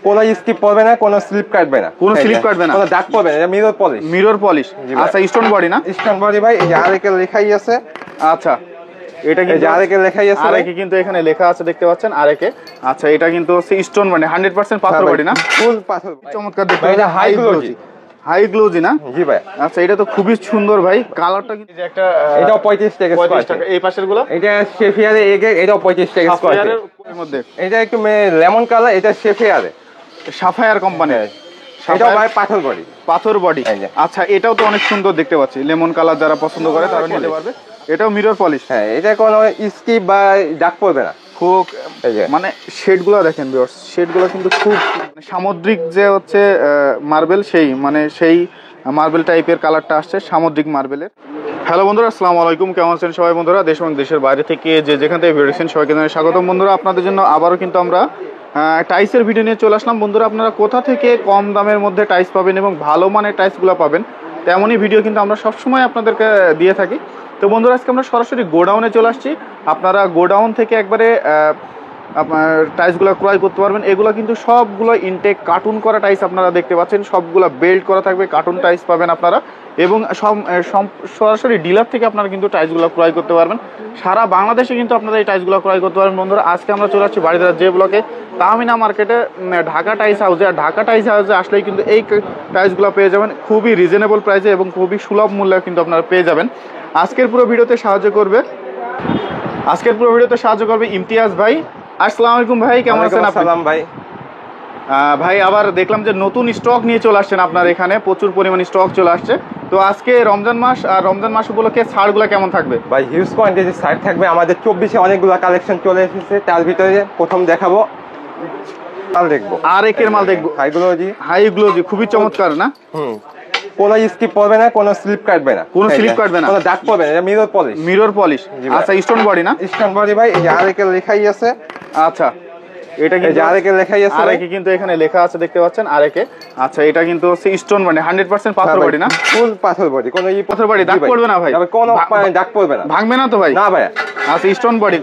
কোনো স্কিপ পড়বে না, কোনো স্লিপ কাটবে না, কোনো স্লিপ কাটবে না, কোনো দাগ পড়বে না। এটা মিরর পলিশ। Mirror polish. আচ্ছা স্টোন বডি না? স্টোন বডি ভাই। এই যে আরেকে লেখাই আছে। আচ্ছা এটা কিন্তু আরেকে লেখাই আছে, আরেকে কিন্তু এখানে লেখা আছে দেখতে পাচ্ছেন আরেকে। আচ্ছা এটা কিন্তু হচ্ছে স্টোন বডি 100% পাথর বডি না? ফুল পাথর। চমৎকার দেখতে। এটা হাই গ্লোজি। হাই গ্লোজি না? জি ভাই। আচ্ছা এটা তো খুবই সুন্দর ভাই, কালারটা কিন্তু একটা এটাও 35 টাকা স্কয়ার ফিট। এই পাশের গুলো এটা শেফিয়ারে এগে, এটাও 35 টাকা স্কয়ার ফিট এর মধ্যে। এটা একটু লেমন কালার, এটা শেফিয়ারে সাফায়ার কোম্পানি। এটাও ভাই পাথর বডি। পাথর বডি। আচ্ছা এটাও তো অনেক সুন্দর দেখতে পাচ্ছি, লেমন কালার যারা পছন্দ করে তারা নিতে পারবে। এটাও মিরর পলিশ। হ্যাঁ এটা কোনো স্কিপ বা দাগ পড়বে না। খুব মানে শেডগুলো দেখেন ভিউয়ার্স, শেডগুলো কিন্তু খুব সামুদ্রিক যে হচ্ছে মার্বেল, সেই মানে সেই মার্বেল টাইপের কালারটা আসছে, সামুদ্রিক মার্বেলের। হ্যালো বন্ধুরা, আসসালামু আলাইকুম। কেমন আছেন সবাই বন্ধুরা? দেশ এবং দেশের বাইরে থেকে যে যেখান থেকে ভিডিও দেখছেন সবাইকে জানাই স্বাগতম বন্ধুরা। আপনাদের জন্য আবারও কিন্তু আমরা টাইলসের ভিডিও নিয়ে চলে আসলাম বন্ধুরা। আপনারা কোথা থেকে কম দামের মধ্যে টাইলস পাবেন এবং ভালো মানের টাইলসগুলো পাবেন, তেমনই ভিডিও কিন্তু আমরা সবসময় আপনাদেরকে দিয়ে থাকি। তো বন্ধুরা আজকে আমরা সরাসরি গোডাউনে চলে আসছি। আপনারা গোডাউন থেকে একবারে আপনার টাইলসগুলো ক্রয় করতে পারবেন। এগুলো কিন্তু সবগুলো ইনটেক কার্টুন করা টাইলস আপনারা দেখতে পাচ্ছেন, সবগুলো বেল্ট করা থাকবে, কার্টুন টাইলস পাবেন আপনারা। এবং সরাসরি ডিলার থেকে আপনারা কিন্তু টাইলসগুলো ক্রয় করতে পারবেন। সারা বাংলাদেশে কিন্তু আপনারা এই টাইলসগুলো ক্রয় করতে পারবেন বন্ধুরা। আজকে আমরা চলে আসছি বাড়িদার যে ব্লকে তাহমিনা মার্কেটে, ঢাকা টাইলস হাউসে। আর ঢাকা টাইলস হাউসে আসলেই কিন্তু এই টাইলসগুলো পেয়ে যাবেন খুবই রিজনেবল প্রাইসে এবং খুবই সুলভ মূল্যে কিন্তু আপনারা পেয়ে যাবেন। আজকের পুরো ভিডিওতে সাহায্য করবে ইমতিয়াজ ভাই। আসসালামু আলাইকুম ভাই, কেমন আছেন আপনি? সালাম ভাই। ভাই আবার দেখলাম যে নতুন স্টক নিয়ে চলে আসছেন আপনার এখানে, প্রচুর পরিমাণ স্টক চলে আসছে। তো আজকে রমজান মাস, আর রমজান মাস উপলক্ষে ছাড়গুলো কেমন থাকবে? ভাই হিউজ কোয়ান্টিটি ছাড় থাকবে আমাদের। 24-এ অনেকগুলো কালেকশন চলে এসেছে, তার ভিতরে প্রথম দেখাবো মাল দেখবো। আর একের মাল দেখবো হাই গ্লোজি, খুবই চমৎকার না? কোনো স্কিপ পড়বে না, কোনো স্লিপ কাটবে না, কোনো স্লিপ কাটবে না, কোনো দাগ পড়বে না। এটা মিরর পলিশ। Mirror polish. আচ্ছা স্টোন বডি না? স্টোন বডি ভাই। এই যে আরেকে লেখাই আছে। আচ্ছা এটা কিন্তু আরেকে লেখাই আছে, আরেকে কিন্তু এখানে লেখা আছে দেখতে পাচ্ছেন আরেকে। আচ্ছা এটা কিন্তু হচ্ছে স্টোন বডি 100% পাথর বডি না? ফুল পাথর বডি। কোনো পাথর বডি, দাগ পড়বে না ভাই? কোনো দাগ পড়বে না, ভাঙবে না তো ভাই? না ভাই। আচ্ছা স্টোন বডি।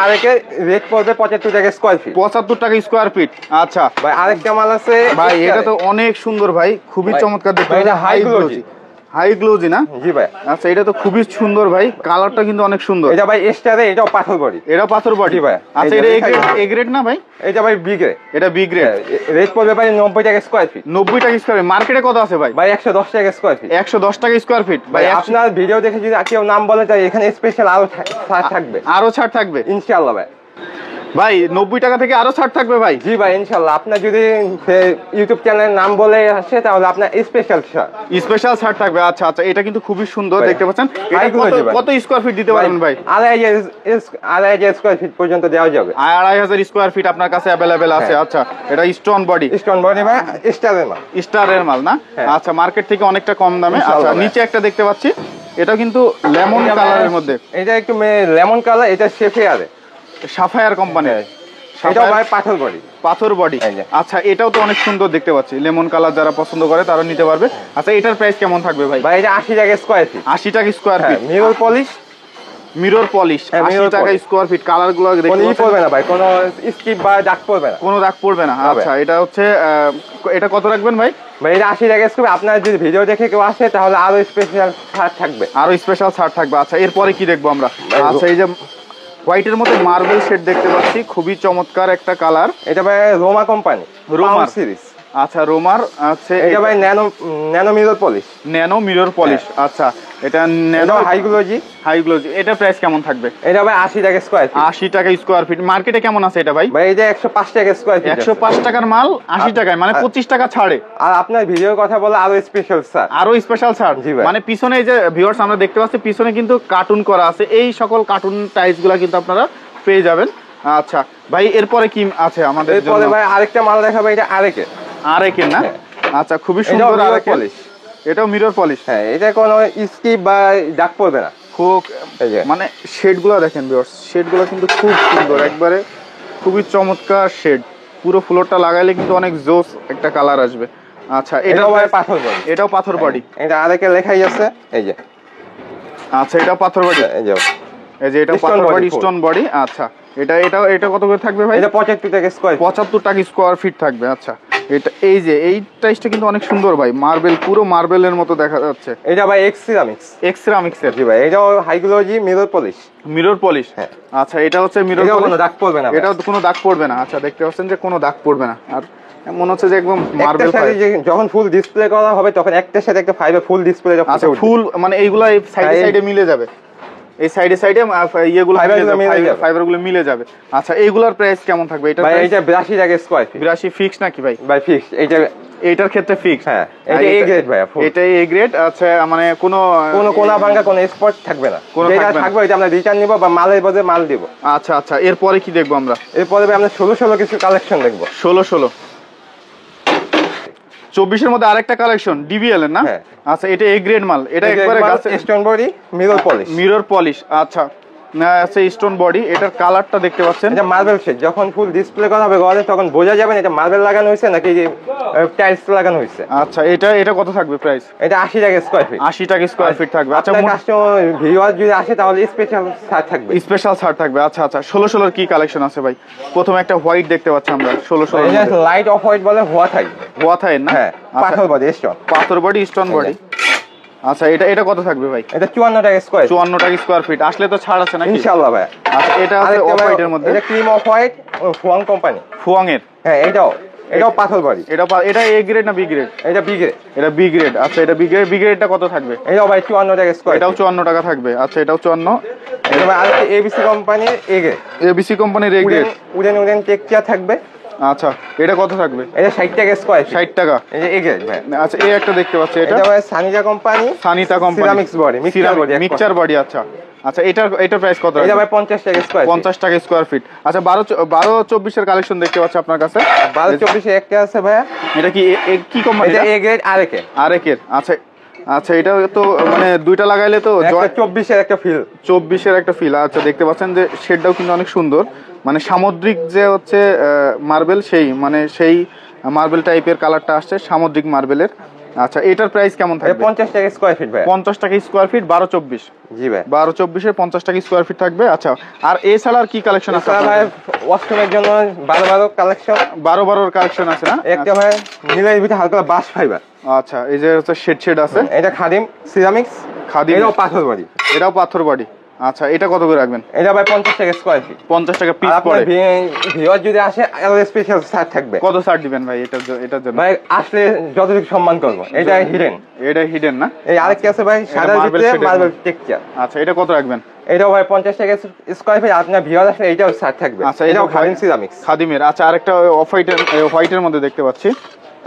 আরেকে রেট পড়বে 75 টাকা স্কয়ার ফিট। 75 টাকা স্কয়ার ফিট। আচ্ছা ভাই আরেকটা মাল আছে ভাই, এটা তো অনেক সুন্দর ভাই, খুবই চমৎকার দেখতে। এটা হাই গ্লোজি। হাই গ্লোজি না? জি ভাই। আচ্ছা এটা তো খুবই সুন্দর ভাই, কালারটা কিন্তু অনেক সুন্দর। এটা ভাই স্টারে, এটাও পাথর বডি। এটা পাথর বডি ভাই। আচ্ছা এটা এ গ্রেড না ভাই? এটা ভাই বি গ্রেড। এটা বি গ্রেড। রেট পড়বে ভাই 90 টাকা স্কয়ার ফিট। 90 টাকা স্কয়ার ফিট। মার্কেটে কত আছে ভাই? ভাই 110 টাকা স্কয়ার ফিট। 110 টাকা স্কয়ার ফিট ভাই। আপনার ভিডিও দেখে যদি কেউ নাম বলে তাই এখানে স্পেশাল আরো ছাড় থাকবে, আরো ছাড় থাকবে ইনশাআল্লাহ ভাই। ভাই 90 টাকা থেকে আরো ছাড় থাকবে ভাই? জি ভাই ইনশাআল্লাহ। আপনার যদি ইউটিউব চ্যানেলের নাম বলে আসে তাহলে আপনার স্পেশাল ছাড় থাকবে। আচ্ছা আচ্ছা এটা কিন্তু খুবই সুন্দর দেখতে পাচ্ছেন। কত স্কয়ার ফিট দিতে পারবেন ভাই? 2500 স্কয়ার ফিট পর্যন্ত দেওয়া যাবে। 2500 স্কয়ার ফিট আপনার কাছে অ্যাভেলেবেল আছে। আচ্ছা এটা স্টোন বডি। স্টোন বডি ভাই, স্টারের মাল না? আচ্ছা মার্কেট থেকে অনেকটা কম দামে। আচ্ছা নিচে একটা দেখতে পাচ্ছি, এটা কিন্তু লেমন কালারের মধ্যে। এটা একটু লেমন কালার, এটা শেফিয়ারে সাফায়ার কোম্পানি। এটাও ভাই পাথর বডি। পাথর বডি। আচ্ছা এটাও তো অনেক সুন্দর দেখতে পাচ্ছি, লেমন কালার যারা পছন্দ করে তারা নিতে পারবে। আচ্ছা এটার প্রাইস কেমন থাকবে ভাই? ভাই এটা 80 টাকা স্কয়ার ফিট। 80 টাকা square fit. Mirror polish. Mirror polish 80 টাকা স্কয়ার ফিট। কালার গুলো দেখতে পড়বে না ভাই, কোনো স্কিপ বা দাগ পড়বে না, কোনো দাগ পড়বে না। আচ্ছা এটা হচ্ছে এটা কত রাখবেন ভাই? ভাই এটা 80 টাকা স্কয়ার। আপনার যদি ভিডিও দেখে কেউ আসে তাহলে আরো স্পেশাল ছাড় থাকবে, আরো স্পেশাল ছাড় থাকবে। আচ্ছা এরপরে কি দেখবো আমরা? আচ্ছা এই যে হোয়াইটের মধ্যে মার্বেল শেড দেখতে পাচ্ছি, খুবই চমৎকার একটা কালার। এটা ভাই রোমা কোম্পানি, রোমার সিরিজ। আচ্ছা রোমার আছে। এটা ভাই nano mirror polish. Nano mirror polish. আচ্ছা এটা nano high glossy. High glossy. এটা প্রাইস কেমন থাকবে? এটা ভাই 80 টাকা স্কয়ার ফিট। 80 টাকা স্কয়ার ফিট। মার্কেটে কেমন আছে এটা ভাই? ভাই এটা 105 টাকা স্কয়ার ফিট। 105 টাকার মাল 80 টাকায়, মানে 25 টাকা ছাড়ে। আর আপনার ভিডিওর কথা বলে আরো স্পেশাল ছাড়। আরো স্পেশাল ছাড়। মানে পিছনে এই যে ভিউয়ার্স আমরা দেখতে পাচ্ছি, পিছনে কিন্তু কার্টুন করা আছে। এই সকল কার্টুন টাইলসগুলো কিন্তু আপনারা পেয়ে যাবেন। আচ্ছা ভাই এরপরে কি আছে আমাদের জন্য? এরপরে ভাই আরেকটা মাল দেখাবো, এটা আরেকে না? আচ্ছা খুবই সুন্দর আরেকে পলিশ। এটাও মিরর পলিশ। হ্যাঁ এটা কোনো স্কিপ বা দাগ পড়বে না। খুব মানে শেডগুলো দেখেন ভিউয়ার্স, শেডগুলো কিন্তু খুব সুন্দর, একবারে খুবই চমৎকার শেড। পুরো ফ্লোরটা লাগাইলে কিন্তু অনেক জোস একটা কালার আসবে। আচ্ছা এটাও ভাই পাথর বডি। এটাও পাথর বডি। এটা আরেকে লেখাই আছে এই যে। আচ্ছা এটাও পাথর বডি। এই যে এটা পাথর বডি, স্টোন বডি। আচ্ছা এটা এটা এটা কত করে থাকবে ভাই? এটা 75 টাকা স্কয়ার। 75 টাকা স্কোয়ার ফিট থাকবে। আচ্ছা, এটা এই যে এই টাইসটা কিন্তু অনেক সুন্দর ভাই, মার্বেল, পুরো মার্বেলের মতো দেখা যাচ্ছে। এটা ভাই এক্স সিরামিক্স। এক্স সিরামিক্সের। জি ভাই, এটাও high glossy mirror polish. Mirror polish, হ্যাঁ। আচ্ছা, এটা হচ্ছে মিরর এটাও পলিশ, কোনো দাগ পড়বে না, এটাও কোনো দাগ পড়বে না। আচ্ছা, দেখতে পাচ্ছেন যে কোনো দাগ পড়বে না, আর মনে হচ্ছে যে একদম মার্বেল। যখন ফুল ডিসপ্লে করা হবে তখন একটার সাথে একটা ফাইবার ফুল ডিসপ্লে। আচ্ছা, ফুল মানে এইগুলা এই সাইডে সাইডে মিলে যাবে, এই সাইডে সাইডে ইয়েগুলো ফাইবারগুলো মিলে যাবে। আচ্ছা, এইগুলোর প্রাইস কেমন থাকবে? এটা ভাই এটা 82 টাকা স্কয়ার ফিট। 82 ফিক্স নাকি ভাই? ভাই ফিক্স। এইটার ক্ষেত্রে ফিক্স। হ্যাঁ, এটা এ গ্রেড ভাই। এটা এ গ্রেড। আচ্ছা, মানে কোনো কোনা ভাঙা কোনো স্পট থাকবে না। যেটা থাকবে এটা আমরা রিটার্ন নিব বা মালের বদলে মাল দিব। আচ্ছা আচ্ছা, এরপরে কি দেখবো আমরা? এরপরে আমরা 16 কিছু কালেকশন দেখবো। 16 24-এর মধ্যে আরেকটা কালেকশন ডিবিএল এর না? আচ্ছা, এটা এ গ্রেড মাল। এটা একবারে stone body mirror polish. Mirror polish, আচ্ছা, না আছে স্টোন বডি। এটার কালারটা দেখতে পাচ্ছেন, এটা মার্বেল শেড। যখন ফুল ডিসপ্লে করা হবে ঘরে তখন বোঝা যাবে না এটা মার্বেল লাগানো হয়েছে নাকি টাইলস লাগানো হয়েছে। আচ্ছা, এটা কত থাকবে প্রাইস? এটা 80 টাকা স্কয়ার ফিট। 80 টাকা স্কয়ার ফিট থাকবে। আচ্ছা, কাস্টমার ভিউয়ার যদি আসে তাহলে স্পেশাল ছাড় থাকবে। স্পেশাল ছাড় থাকবে। আচ্ছা আচ্ছা, 16 কি কালেকশন আছে ভাই? প্রথমে একটা হোয়াইট দেখতে পাচ্ছি আমরা 16। এটা লাইট অফ হোয়াইট বলে হোয়া থাই। হোয়া থাই না? হ্যাঁ, পাথর বডি স্টোন। পাথর বডি স্টোন বডি। আচ্ছা, এটা কত থাকবে ভাই? এটা 54 টাকা স্কয়ার। 54 টাকা স্কয়ার ফিট। আসলে তো ছাড় আছে নাকি? ইনশাআল্লাহ ভাই। আচ্ছা, এটা আছে অফ হোয়াইটের মধ্যে। এটা cream off white, Fu-Wang company. Fu-Wang এর। হ্যাঁ, এটাও পাথর বডি। এটা এ গ্রেড না বি গ্রেড? এটা বি গ্রেড। এটা বি গ্রেড। আচ্ছা, এটা বি গ্রেডটা কত থাকবে? এটাও ভাই 54 টাকা স্কয়ার। এটাও 54 টাকা থাকবে। আচ্ছা, এটাও 54। এটা ভাই আরেকটা এবিসি কোম্পানির এ গ্রেড। এবিসি কোম্পানির এ গ্রেড। উডেন টেক্সচার থাকবে। আচ্ছা, এটা কত থাকবে? এটা 60 টাকা স্কয়ার। 60 টাকা। এটা এ গ্রেড ভাই। আচ্ছা, এই একটা দেখতে পাচ্ছি, এটা ভাই Sanita company. Sanita company ceramics body, mixture body. আচ্ছা আচ্ছা, এটার প্রাইস কত? এটা ভাই 50 টাকা স্কয়ার। 50 টাকা স্কয়ার ফিট। আচ্ছা, 12-24 এর কালেকশন দেখতে পাচ্ছি আপনার কাছে। 12-24 একটা আছে ভাই। এটা কি কোম্পানি? এটা এ গ্রেড আরেকের। আচ্ছা আচ্ছা, এটা তো মানে দুইটা লাগাইলে তো 24 এর একটা ফিল। 24 এর একটা ফিল। আচ্ছা, দেখতে পাচ্ছেন যে শেডটাও কিন্তু অনেক সুন্দর, মানে সামুদ্রিক যে হচ্ছে মার্বেল, সেই মার্বেল টাইপের কালারটা আসছে, সামুদ্রিক মার্বেলের। আচ্ছা, এটার প্রাইস কেমন থাকবে? 50 টাকা স্কয়ার ফিট ভাই। 50 টাকা স্কয়ার ফিট। 12-24। জি ভাই, 12-24 এর 50 টাকা স্কয়ার ফিট থাকবে। আচ্ছা, আর এছাড়া আর কি কালেকশন আছে? ভাই ওয়াশরুমের জন্য 12 কালেকশন। 12 কালেকশন আছে না? একটা ভাই নীলের ভিতরে হালকা বাঁশ ফাইবার। আচ্ছা, এই যে হচ্ছে শেড আছে। এটা খাদিম সিরামিক্স। এটাও পাথর বডি। এটাও পাথর বডি। আচ্ছা, এটা কত করে রাখবেন? এটা ভাই 50 টাকা স্কয়ার ফিট। 50 টাকা পিস পড়ে। ভিউয়ার যদি আসে আরো স্পেশাল ছাড় থাকবে। কত ছাড় দিবেন ভাই এটার জন্য? ভাই আসলে যতটুকু সম্মান করব। এটা হিডেন। এটা হিডেন না? এই আরেকটা আছে ভাই সাদা ভিতরে মার্বেল টেক্সচার। আচ্ছা, এটা কত রাখবেন? এটাও ভাই 50 টাকা স্কয়ার ফিট। আপনার ভিউয়ার আসলে এটাও ছাড় থাকবে। আচ্ছা, এটাও খাদিম সিরামিক্স। খাদিমের। আচ্ছা, আরেকটা অফ হোয়াইটের মধ্যে দেখতে পাচ্ছি।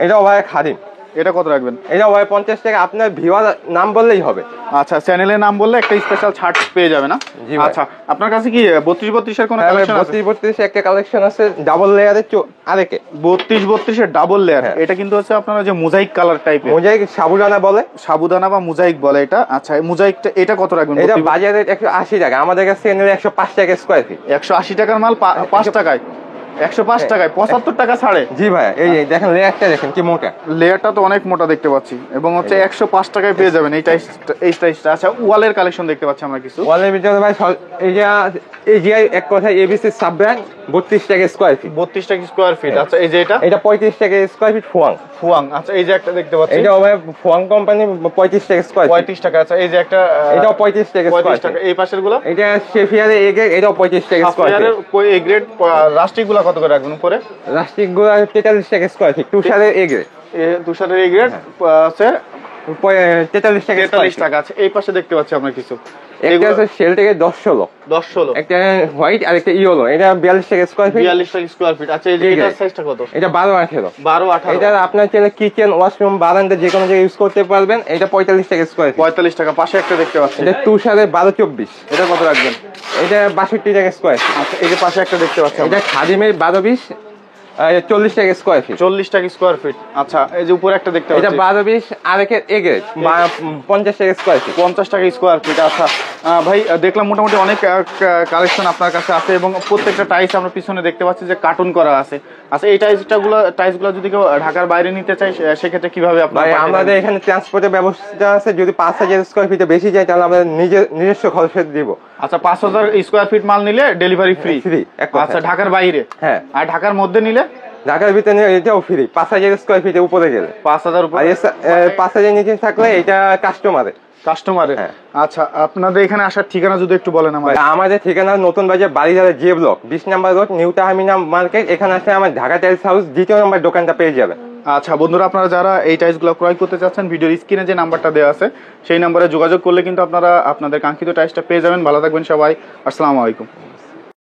এটাও ভাই খাদিম। এটা কত রাখবেন? এটাও ভাই 50 টাকা। আপনার ভিউয়ার নাম বললেই হবে। আচ্ছা, চ্যানেলের নাম বললে একটা স্পেশাল ছাড় পেয়ে যাবে না? আচ্ছা, আপনার কাছে কি 32-32 এর কোনো কালেকশন আছে? 32-32 একটা কালেকশন আছে ডাবল লেয়ারের আরেকে। 32-32 এর ডাবল লেয়ার। এটা কিন্তু হচ্ছে আপনারা যে মোজাইক কালার টাইপের। মোজাইক সাবুদানা বা মোজাইক বলে এটা। আচ্ছা, মোজাইকটা এটা কত রাখবেন? এটা বাজারে 180 টাকা, আমাদের কাছে 105 টাকা স্কয়ার ফিট। 180 টাকার মাল 5 টাকায়। 105 টাকায় 75 টাকা ছাড়ে। জি ভাই, এই দেখেন লেয়ারটা দেখেন কি মোটা। লেয়ারটা তো অনেক মোটা দেখতে পাচ্ছি, এবং হচ্ছে 105 টাকায় পেয়ে যাবেন এই টাইসটা। আচ্ছা, ওয়ালের কালেকশন দেখতে পাচ্ছি আমরা কিছু। ওয়ালের ভিতরে ভাই এই যে এক কথায় এবিসি সাব ব্র্যান্ড 32 টাকা স্কয়ার ফিট। 32 টাকা স্কয়ার ফিট। আচ্ছা, এই যে এটা 35 টাকা স্কয়ার ফিট ফুয়াং। আচ্ছা, এই যে একটা দেখতে পাচ্ছি, এটা ভাই ফুয়াং কোম্পানি 35 টাকা স্কয়ার ফিট। 35 টাকা। আচ্ছা, এই যে একটা, এটাও 35 টাকা স্কয়ার ফিট। এই পাশের গুলো এটা শেফিয়ারে এ গ্রেড। এটাও 35 টাকা স্কয়ার ফিট। শেফিয়ারের এ গ্রেড। রাস্টিক গুলো কত করে রাখবেন উপরে? রাস্টিক গুলো 43 টাকা স্কয়ার ফিট। তুষারের এ গ্রেড। তুষারের এ গ্রেড আছে 43 টাকা। আছে, এই পাশে দেখতে পাচ্ছি আমরা কিছু। একটা আছে শেল থেকে 10-16। একটা হোয়াইট আর একটা ইয়েলো। এটা 42 টাকা স্কয়ার ফিট। 42 টাকা স্কয়ার ফিট। আচ্ছা, এই যে এটার সাইজটা কত? এটা 12-18। 12-18। এটা আপনার চাইলে কিচেন, ওয়াশরুম, বারান্দা যে কোনো জায়গায় ইউজ করতে পারবেন। এটা 45 টাকা স্কয়ার ফিট। 45 টাকা। পাশে একটা দেখতে পাচ্ছি, এটা তুষারের 12-24। এটা কত রাখবেন? এটা 62 টাকা স্কয়ার ফিট। আচ্ছা, এই যে পাশে একটা দেখতে পাচ্ছি, এটা খাদিমের 12-20। 40 টাকা স্কয়ার ফিট। 40 টাকা স্কয়ার ফিট। আচ্ছা, এই যে উপরে একটা দেখতে পাচ্ছি, এটা 12-20 আরেকের এ গ্রেড 50 টাকা স্কয়ার ফিট। 50 টাকা স্কয়ার ফিট। আচ্ছা ভাই, দেখলাম মোটামুটি অনেক কালেকশন আপনার কাছে আছে, এবং প্রত্যেকটা টাইস আমরা পিছনে দেখতে পাচ্ছি যে কার্টুন করা আছে। আচ্ছা, এই টাইলসগুলো যদি কেউ ঢাকার বাইরে নিতে চায় সেক্ষেত্রে কিভাবে আপনারা ভাই পাঠাবেন? আমাদের এখানে ট্রান্সপোর্টের ব্যবস্থা আছে, যদি 5,000 স্কোয়ার ফিটে বেশি যায় তাহলে আমরা নিজস্ব খরচে দিব। আচ্ছা, 5,000 স্কোয়ার ফিট মাল নিলে ডেলিভারি ফ্রি? ফ্রি। আচ্ছা, ঢাকার বাইরে? হ্যাঁ। আর ঢাকার মধ্যে নিলে? ঢাকার ভিতরে নিলে এটাও ফ্রি, 5,000 স্কোয়ার ফিটে উপরে গেলে। 5,000 উপরে? আর 5,000 নিচে থাকলে এটা কাস্টমারের। হ্যাঁ। আচ্ছা, আপনাদের এখানে আসার ঠিকানা যদি একটু বলেন আমাদের। আমাদের ঠিকানা নতুন বাজার বাড়িধারা জে ব্লক 20 নম্বর রোড, নিউ তাহমিনা মার্কেট। এখানে আসলে আমার ঢাকা টাইলস হাউস 2য় নম্বর দোকানটা পেয়ে যাবে। আচ্ছা বন্ধুরা, আপনারা যারা এই টাইলসগুলো ক্রয় করতে চাচ্ছেন, ভিডিওর স্ক্রিনে যে নাম্বারটা দেওয়া আছে সেই নাম্বারে যোগাযোগ করলে কিন্তু আপনারা আপনাদের কাঙ্ক্ষিত টাইলসটা পেয়ে যাবেন। ভালো থাকবেন সবাই, আসসালামু আলাইকুম।